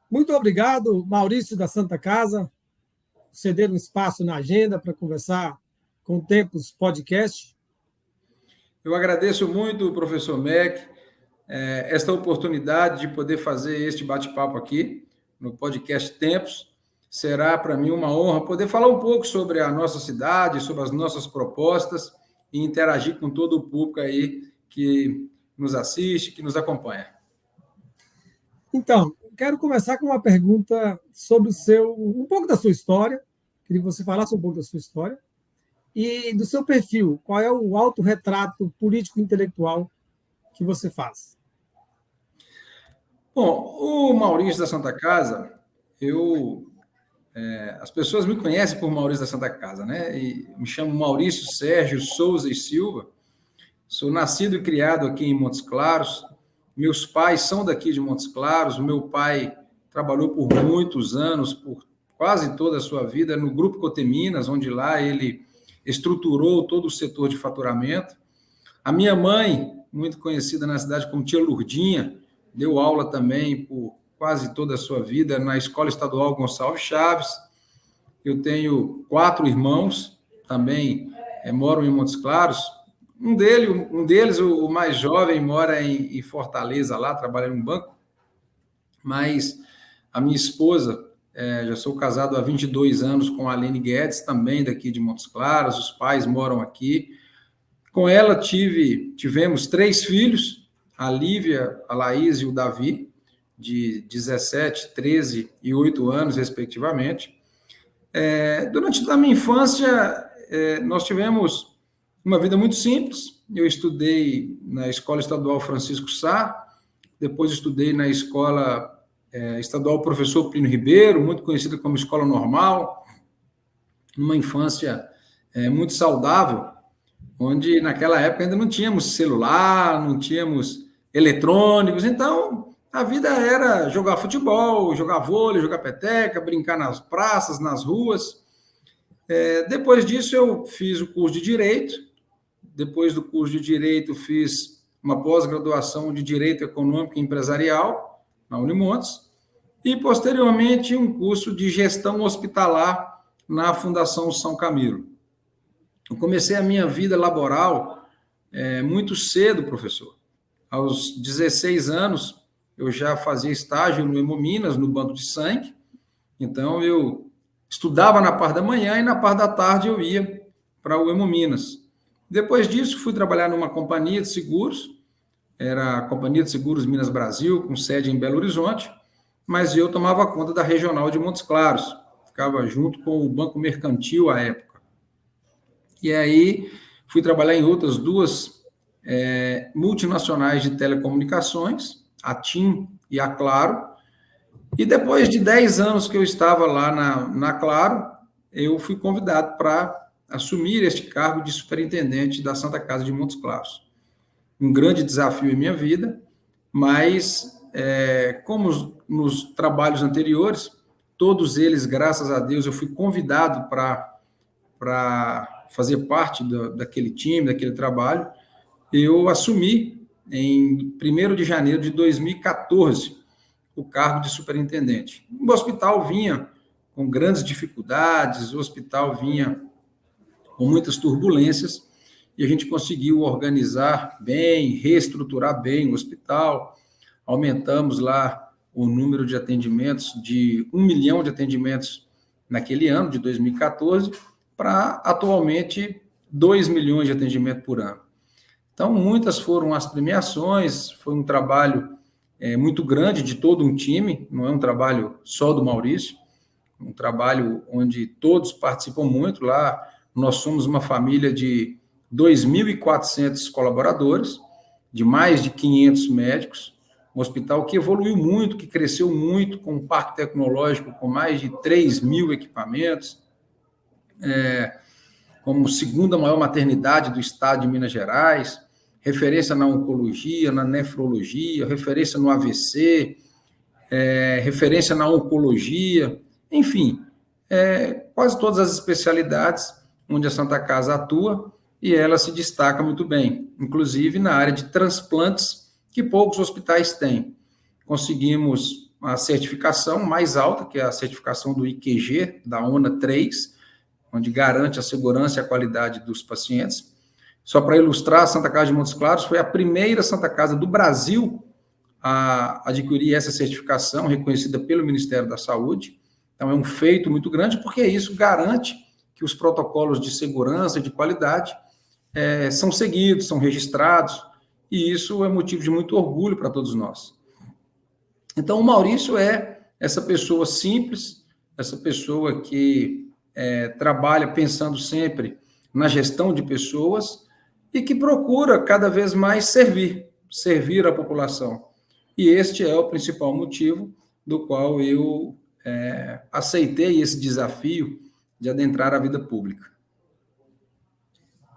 Muito obrigado, Maurício da Santa Casa, ceder um espaço na agenda para conversar com o Tempos Podcast. Eu agradeço muito, professor Mac, esta oportunidade de poder fazer este bate-papo aqui no podcast Tempos. Será para mim uma honra poder falar um pouco sobre a nossa cidade, sobre as nossas propostas e interagir com todo o público aí que nos assiste, que nos acompanha. Então, quero começar com uma pergunta sobre um pouco da sua história. Queria que você falasse um pouco da sua história e do seu perfil. Qual é o autorretrato político-intelectual que você faz? Bom, o Maurício da Santa Casa, as pessoas me conhecem por Maurício da Santa Casa, né? E me chamo Maurício Sérgio Souza e Silva. Sou nascido e criado aqui em Montes Claros. Meus pais são daqui de Montes Claros. O meu pai trabalhou por muitos anos, por quase toda a sua vida, no Grupo Coteminas, onde lá ele estruturou todo o setor de faturamento. A minha mãe, muito conhecida na cidade como Tia Lurdinha, deu aula também por quase toda a sua vida na Escola Estadual Gonçalves Chaves. Eu tenho 4 irmãos, também moram em Montes Claros. Um deles, o mais jovem, mora em Fortaleza, lá, trabalha em um banco. Mas a minha esposa, já sou casado há 22 anos com a Aline Guedes, também daqui de Montes Claros. Os pais moram aqui. Com ela tivemos 3 filhos, a Lívia, a Laís e o Davi, de 17, 13 e 8 anos, respectivamente. Durante a minha infância, nós tivemos uma vida muito simples. Eu estudei na Escola Estadual Francisco Sá, depois estudei na Escola Estadual Professor Plínio Ribeiro, muito conhecida como Escola Normal, numa infância muito saudável, onde naquela época ainda não tínhamos celular, não tínhamos eletrônicos, então a vida era jogar futebol, jogar vôlei, jogar peteca, brincar nas praças, nas ruas. Depois disso eu fiz o curso de Direito, depois do curso de Direito fiz uma pós-graduação de Direito Econômico e Empresarial na Unimontes e posteriormente um curso de Gestão Hospitalar na Fundação São Camilo. Eu comecei a minha vida laboral muito cedo, professor. Aos 16 anos, eu já fazia estágio no Hemominas, no banco de sangue. Então, eu estudava na parte da manhã e na parte da tarde eu ia para o Hemominas. Depois disso, fui trabalhar numa companhia de seguros, era a Companhia de Seguros Minas Brasil, com sede em Belo Horizonte, mas eu tomava conta da regional de Montes Claros, ficava junto com o Banco Mercantil à época. E aí fui trabalhar em outras 2 multinacionais de telecomunicações, a TIM e a Claro. E depois de 10 anos que eu estava lá na Claro, eu fui convidado para assumir este cargo de superintendente da Santa Casa de Montes Claros. Um grande desafio em minha vida, mas como nos trabalhos anteriores, todos eles, graças a Deus, eu fui convidado para fazer parte daquele time, daquele trabalho. Eu assumi em 1º de janeiro de 2014 o cargo de superintendente. O hospital vinha com grandes dificuldades, o hospital vinha com muitas turbulências, e a gente conseguiu organizar bem, reestruturar bem o hospital, aumentamos lá o número de atendimentos de 1 milhão de atendimentos naquele ano, de 2014, para atualmente 2 milhões de atendimentos por ano. Então, muitas foram as premiações, foi um trabalho muito grande de todo um time, não é um trabalho só do Maurício, um trabalho onde todos participam muito. Lá nós somos uma família de 2.400 colaboradores, de mais de 500 médicos, um hospital que evoluiu muito, que cresceu muito, com um parque tecnológico com mais de 3.000 equipamentos, como segunda maior maternidade do estado de Minas Gerais, referência na oncologia, na nefrologia, referência no AVC, referência na oncologia, enfim, quase todas as especialidades onde a Santa Casa atua, e ela se destaca muito bem, inclusive na área de transplantes, que poucos hospitais têm. Conseguimos uma certificação mais alta, que é a certificação do IQG, da ONA 3, onde garante a segurança e a qualidade dos pacientes. Só para ilustrar, a Santa Casa de Montes Claros foi a primeira Santa Casa do Brasil a adquirir essa certificação, reconhecida pelo Ministério da Saúde. Então, é um feito muito grande, porque isso garante que os protocolos de segurança e de qualidade são seguidos, são registrados, e isso é motivo de muito orgulho para todos nós. Então, o Maurício é essa pessoa simples, essa pessoa que trabalha pensando sempre na gestão de pessoas e que procura cada vez mais servir a população. E este é o principal motivo do qual eu aceitei esse desafio de adentrar a vida pública.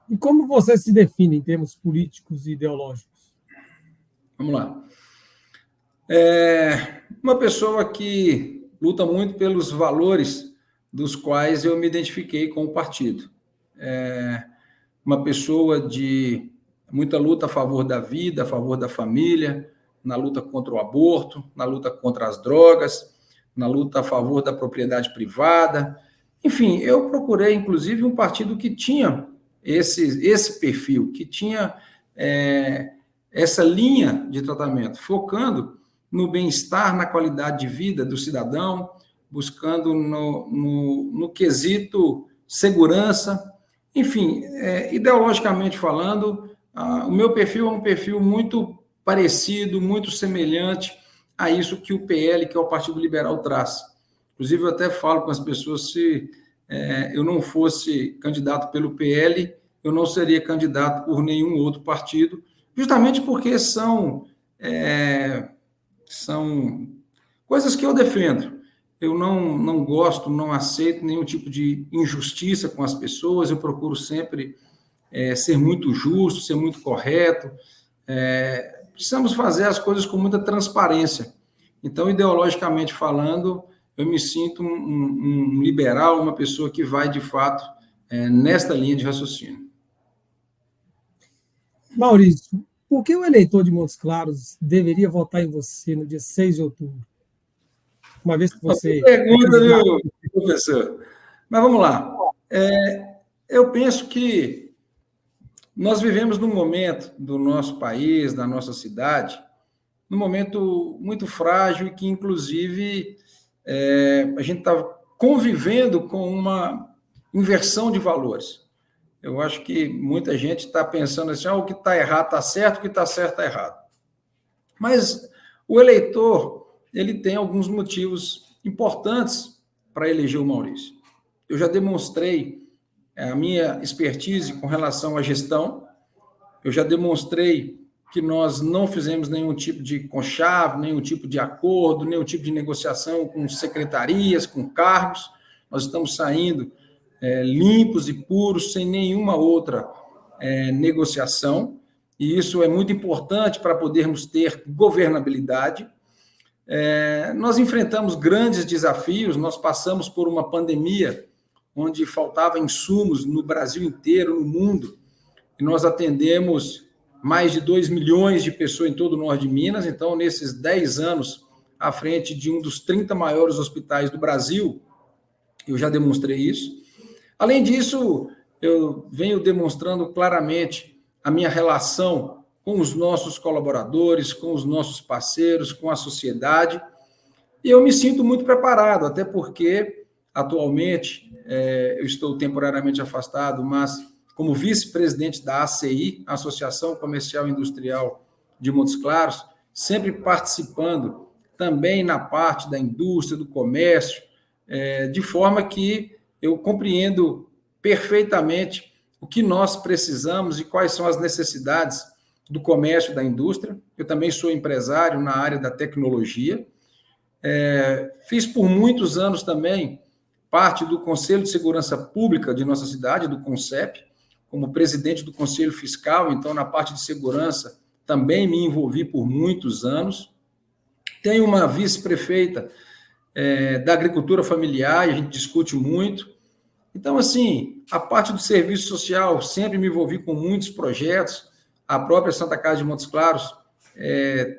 E como você se define em termos políticos e ideológicos? Vamos lá. Uma pessoa que luta muito pelos valores dos quais eu me identifiquei com o partido. Uma pessoa de muita luta a favor da vida, a favor da família, na luta contra o aborto, na luta contra as drogas, na luta a favor da propriedade privada. Enfim, eu procurei, inclusive, um partido que tinha esse perfil, que tinha essa linha de tratamento, focando no bem-estar, na qualidade de vida do cidadão, buscando no quesito segurança. Enfim, ideologicamente falando, o meu perfil é um perfil muito parecido, muito semelhante a isso que o PL, que é o Partido Liberal, traz. Inclusive, eu até falo com as pessoas, se eu não fosse candidato pelo PL, eu não seria candidato por nenhum outro partido, justamente porque são coisas que eu defendo. Eu não gosto, não aceito nenhum tipo de injustiça com as pessoas, eu procuro sempre ser muito justo, ser muito correto. Precisamos fazer as coisas com muita transparência. Então, ideologicamente falando, eu me sinto um liberal, uma pessoa que vai, de fato, nesta linha de raciocínio. Maurício, por que o eleitor de Montes Claros deveria votar em você no dia 6 de outubro? Uma vez que você... Pergunta, viu, professor? Mas vamos lá. Eu penso que nós vivemos num momento do nosso país, da nossa cidade, num momento muito frágil e que, inclusive, a gente está convivendo com uma inversão de valores. Eu acho que muita gente está pensando assim, o que está errado está certo, o que está certo está errado. Mas o eleitor, ele tem alguns motivos importantes para eleger o Maurício. Eu já demonstrei a minha expertise com relação à gestão, eu já demonstrei que nós não fizemos nenhum tipo de conchave, nenhum tipo de acordo, nenhum tipo de negociação com secretarias, com cargos. Nós estamos saindo limpos e puros, sem nenhuma outra negociação, e isso é muito importante para podermos ter governabilidade. Nós enfrentamos grandes desafios, nós passamos por uma pandemia onde faltava insumos no Brasil inteiro, no mundo, e nós atendemos mais de 2 milhões de pessoas em todo o norte de Minas. Então, nesses 10 anos, à frente de um dos 30 maiores hospitais do Brasil, eu já demonstrei isso. Além disso, eu venho demonstrando claramente a minha relação com os nossos colaboradores, com os nossos parceiros, com a sociedade, e eu me sinto muito preparado, até porque, atualmente, eu estou temporariamente afastado, mas como vice-presidente da ACI, Associação Comercial e Industrial de Montes Claros, sempre participando também na parte da indústria, do comércio, de forma que eu compreendo perfeitamente o que nós precisamos e quais são as necessidades do comércio e da indústria. Eu também sou empresário na área da tecnologia. Fiz por muitos anos também parte do Conselho de Segurança Pública de nossa cidade, do CONSEP, como presidente do Conselho Fiscal, então, na parte de segurança, também me envolvi por muitos anos. Tenho uma vice-prefeita da agricultura familiar, e a gente discute muito. Então, assim, a parte do serviço social, sempre me envolvi com muitos projetos. A própria Santa Casa de Montes Claros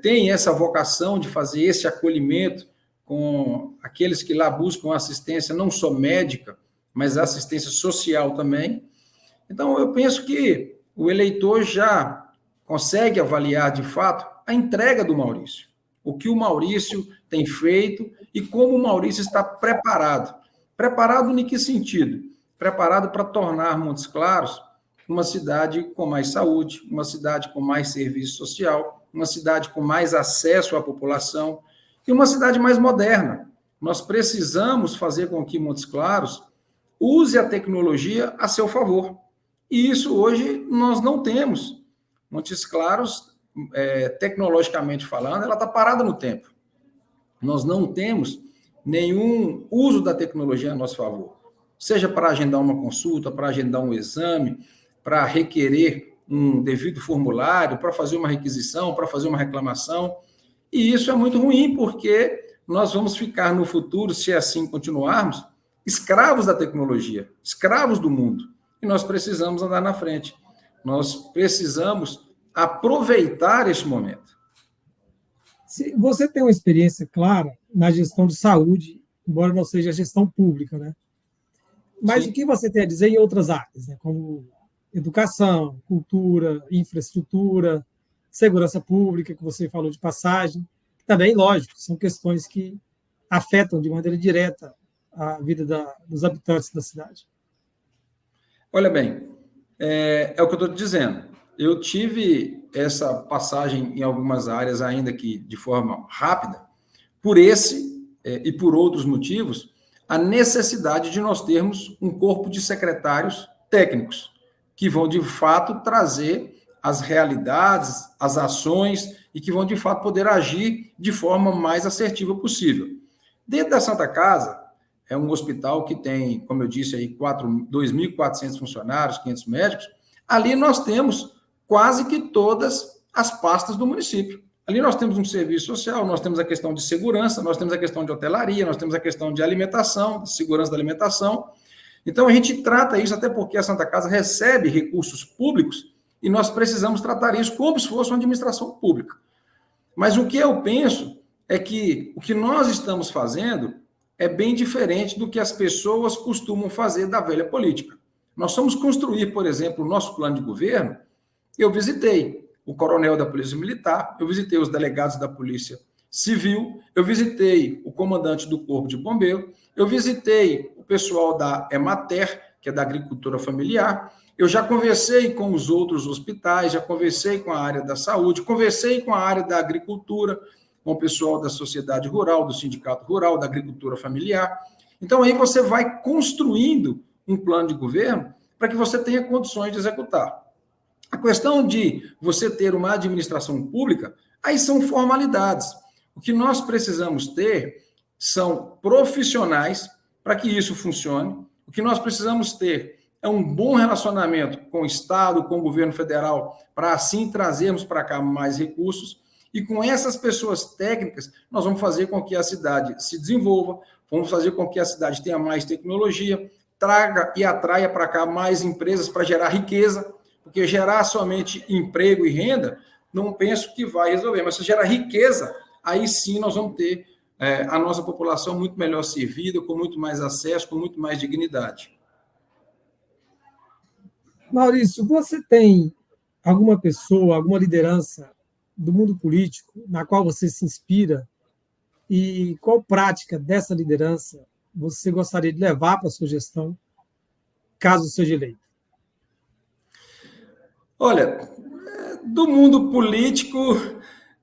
tem essa vocação de fazer esse acolhimento com aqueles que lá buscam assistência não só médica, mas assistência social também. Então, eu penso que o eleitor já consegue avaliar, de fato, a entrega do Maurício, o que o Maurício tem feito e como o Maurício está preparado. Preparado em que sentido? Preparado para tornar Montes Claros uma cidade com mais saúde, uma cidade com mais serviço social, uma cidade com mais acesso à população e uma cidade mais moderna. Nós precisamos fazer com que Montes Claros use a tecnologia a seu favor. E isso hoje nós não temos. Montes Claros, tecnologicamente falando, ela está parada no tempo. Nós não temos nenhum uso da tecnologia a nosso favor. Seja para agendar uma consulta, para agendar um exame, para requerer um devido formulário, para fazer uma requisição, para fazer uma reclamação. E isso é muito ruim, porque nós vamos ficar no futuro, se assim continuarmos, escravos da tecnologia, escravos do mundo. E nós precisamos andar na frente. Nós precisamos aproveitar este momento. Você tem uma experiência clara na gestão de saúde, embora não seja gestão pública, né? Mas Sim. o que você tem a dizer em outras áreas, né? Como educação, cultura, infraestrutura, segurança pública, que você falou de passagem. Também, lógico, são questões que afetam de maneira direta a vida dos habitantes da cidade. Olha bem, é o que eu estou te dizendo. Eu tive essa passagem em algumas áreas, ainda que de forma rápida, por esse e por outros motivos, a necessidade de nós termos um corpo de secretários técnicos, que vão, de fato, trazer as realidades, as ações, e que vão, de fato, poder agir de forma mais assertiva possível. Dentro da Santa Casa, é um hospital que tem, como eu disse, aí 2.400 funcionários, 500 médicos. Ali nós temos quase que todas as pastas do município. Ali nós temos um serviço social, nós temos a questão de segurança, nós temos a questão de hotelaria, nós temos a questão de alimentação, de segurança da alimentação. Então, a gente trata isso até porque a Santa Casa recebe recursos públicos e nós precisamos tratar isso como se fosse uma administração pública. Mas o que eu penso é que o que nós estamos fazendo é bem diferente do que as pessoas costumam fazer da velha política. Nós vamos construir, por exemplo, o nosso plano de governo. Eu visitei o coronel da Polícia Militar, eu visitei os delegados da Polícia Civil, eu visitei o comandante do Corpo de Bombeiro, eu visitei o pessoal da Emater, que é da agricultura familiar, eu já conversei com os outros hospitais, já conversei com a área da saúde, conversei com a área da agricultura, com o pessoal da sociedade rural, do sindicato rural, da agricultura familiar. Então, aí você vai construindo um plano de governo para que você tenha condições de executar. A questão de você ter uma administração pública, aí são formalidades. O que nós precisamos ter são profissionais para que isso funcione. O que nós precisamos ter é um bom relacionamento com o Estado, com o governo federal, para assim trazermos para cá mais recursos. E com essas pessoas técnicas, nós vamos fazer com que a cidade se desenvolva, vamos fazer com que a cidade tenha mais tecnologia, traga e atraia para cá mais empresas para gerar riqueza, porque gerar somente emprego e renda, não penso que vai resolver, mas se gerar riqueza, aí sim nós vamos ter a nossa população muito melhor servida, com muito mais acesso, com muito mais dignidade. Maurício, você tem alguma pessoa, alguma liderança do mundo político na qual você se inspira e qual prática dessa liderança você gostaria de levar para a sua gestão, caso seja eleito? Olha, do mundo político,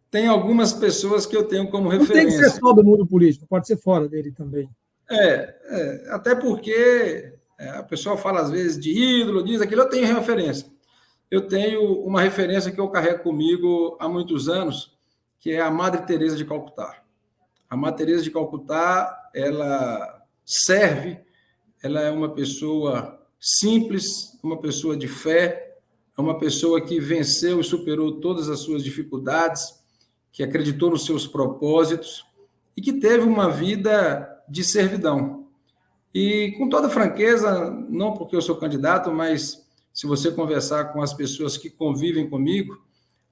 tem algumas pessoas que eu tenho como referência. Não tem que ser só do mundo político, pode ser fora dele também. Até porque a pessoa fala às vezes de ídolo, diz aquilo, eu tenho referência. Eu tenho uma referência que eu carrego comigo há muitos anos, que é a Madre Teresa de Calcutá. A Madre Teresa de Calcutá, ela é uma pessoa simples, uma pessoa de fé, é uma pessoa que venceu e superou todas as suas dificuldades, que acreditou nos seus propósitos e que teve uma vida de servidão. E, com toda franqueza, não porque eu sou candidato, mas se você conversar com as pessoas que convivem comigo,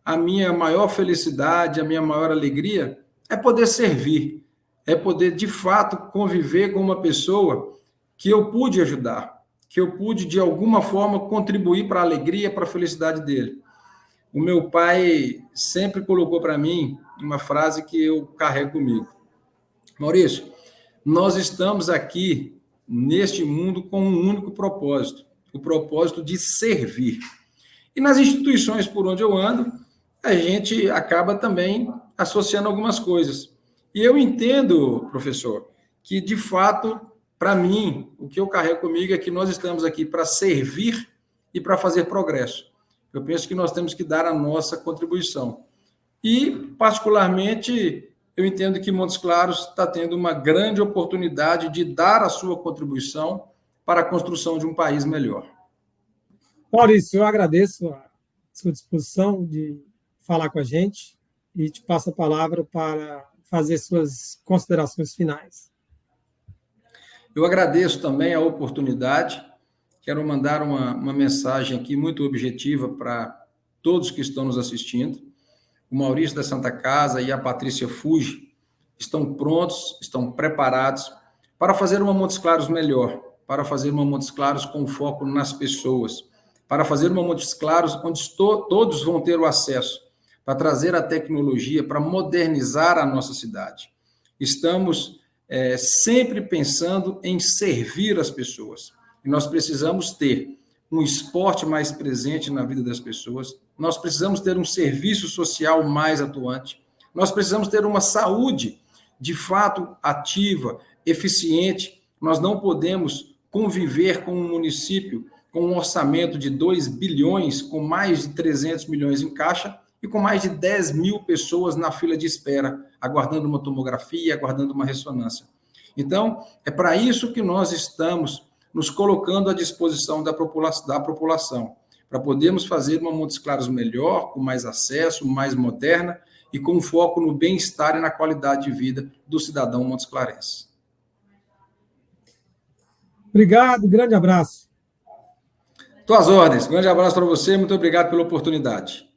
a minha maior felicidade, a minha maior alegria é poder servir, é poder, de fato, conviver com uma pessoa que eu pude ajudar, que eu pude, de alguma forma, contribuir para a alegria, para a felicidade dele. O meu pai sempre colocou para mim uma frase que eu carrego comigo. Maurício, nós estamos aqui neste mundo com um único propósito, o propósito de servir. E nas instituições por onde eu ando, a gente acaba também associando algumas coisas. E eu entendo, professor, que, de fato, para mim, o que eu carrego comigo é que nós estamos aqui para servir e para fazer progresso. Eu penso que nós temos que dar a nossa contribuição. E, particularmente, eu entendo que Montes Claros está tendo uma grande oportunidade de dar a sua contribuição para a construção de um país melhor. Maurício, eu agradeço a sua disposição de falar com a gente e te passo a palavra para fazer suas considerações finais. Eu agradeço também a oportunidade. Quero mandar uma mensagem aqui muito objetiva para todos que estão nos assistindo. O Maurício da Santa Casa e a Patrícia Fuji estão prontos, estão preparados para fazer uma Montes Claros melhor, para fazer uma Montes Claros com foco nas pessoas, para fazer uma Montes Claros onde todos vão ter o acesso, para trazer a tecnologia, para modernizar a nossa cidade. Estamos sempre pensando em servir as pessoas. E nós precisamos ter um esporte mais presente na vida das pessoas, nós precisamos ter um serviço social mais atuante, nós precisamos ter uma saúde, de fato, ativa, eficiente. Nós não podemos conviver com um município com um orçamento de 2 bilhões, com mais de 300 milhões em caixa e com mais de 10 mil pessoas na fila de espera, aguardando uma tomografia, aguardando uma ressonância. Então, é para isso que nós estamos nos colocando à disposição da população, para podermos fazer uma Montes Claros melhor, com mais acesso, mais moderna e com foco no bem-estar e na qualidade de vida do cidadão montesclarense. Obrigado, grande abraço. Estou às ordens. Grande abraço para você, muito obrigado pela oportunidade.